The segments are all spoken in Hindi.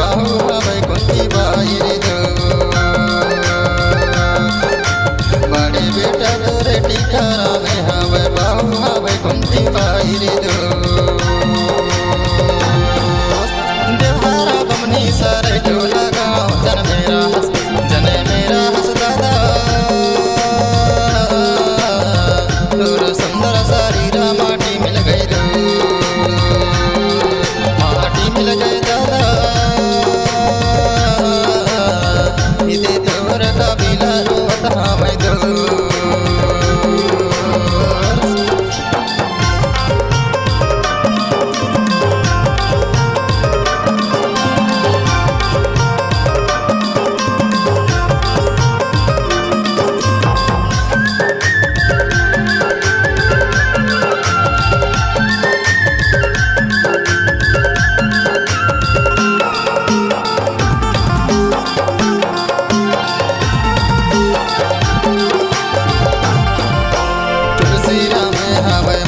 बाहु हवे कुंती बाई रे दो बड़े बेटा तोरे टिकारा में हवे बाहु हवे कुंती बाई रे दो देवहारा बमनी सारे टोला गाँव जन मेरा हंस दादा तोर सुंदर शरीर माटी मिल गई दो माटी मिल गई दादा इदे तोर कबीला रोवत हमें दो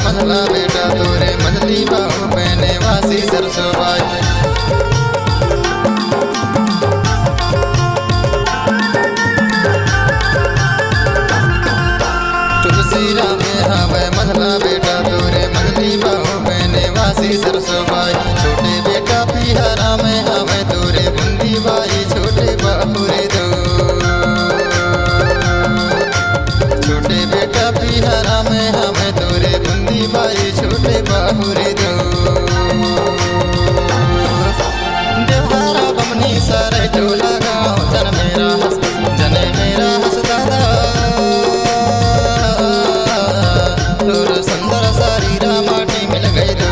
मजला बेटा तोरे मजली बाहु पहने वासी सरसों बाई तुलसीरा में हवे मजला बेटा तोरे मजली बाहु पहने वासी सरसों बाई छोटे बेटा पिहरा में हवे तोरे बुंदी बाई छोटे बाबू रे दो छोटे बेटा पिहरा में हमें तोरे बुंदी बाई छोटे बाबू रे दो देवहारा बमनी सारे टोला गाँव जन मेरा हंस दादा तोर सुंदर शरीर माटी मिल गई दो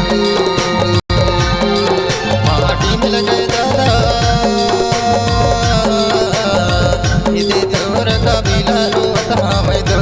माटी मिल गई दादा इदे तोर कबीला रोवत हमें दो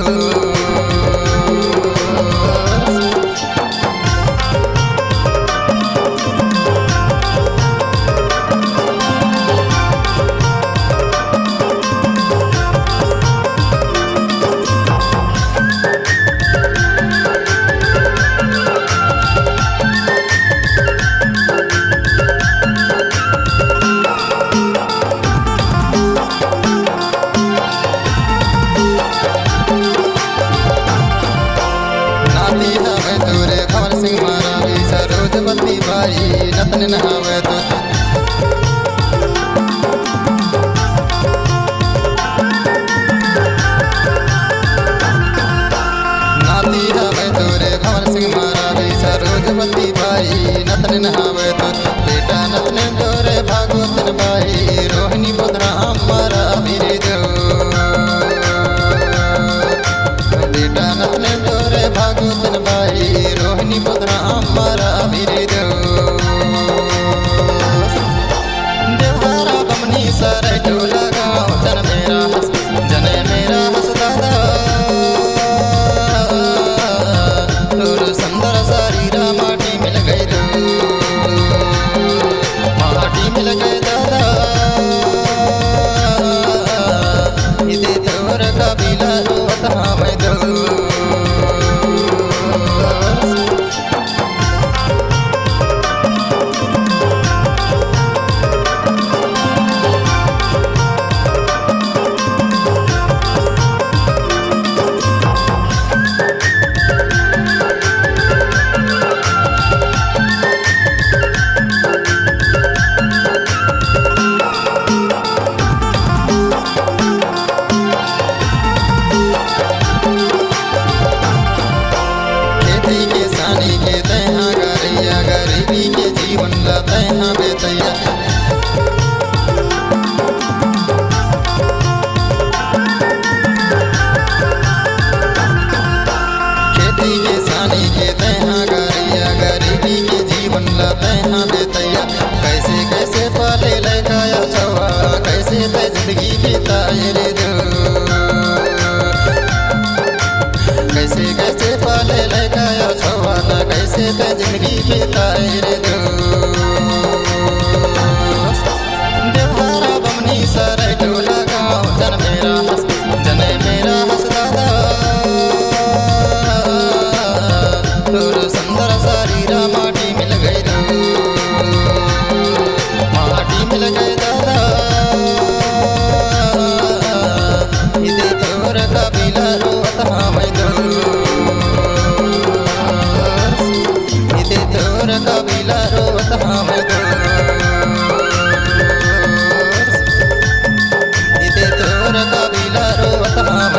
तोरे भवर सिंह महारावी सरोजवती बाई नतन हवे तो नाती हवे तोरे भवर सिंह महारावी सरोजवती बाई नतन हवे तो बेटा नतन तोरे भागवतन बाई रोहिणी पुत्रा हमारा वीरे दो बेटा नतन तोरे भागवतन बाई रोहिणी पुत्रा हमारा वीरे दो देवहारा बमनी सारे टोला गाँव जन मेरा हंस दादा तोर सुंदर शरीर माटी मिल गई दो माटी मिल गई दादा इदे तोर कबीला रोवत हमें दो गरीबी के जीवन लाते हैं बेतैया खेती किसानी के तैहा गरिया गरीबी के जीवन लाते हैं बेतैया कैसे कैसे पाले लगाया छवा कैसे ते जिंदगी बिताए रे दो कैसे कैसे पाले लगाया छवा ना कैसे ते जिंदगी बिताए रे दो देवहारा बमनी सारे टोला गाँव जन मेरा हंस दादा तोर सुंदर शरीर माटी मिल गई दो माटी मिल गई। तोर कबीला रोवत हम इते तोर कबीला रोवत हम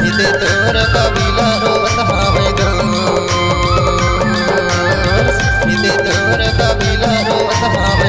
इते तोर कबीला रोवत हम इते तोर कबीला रोवत हम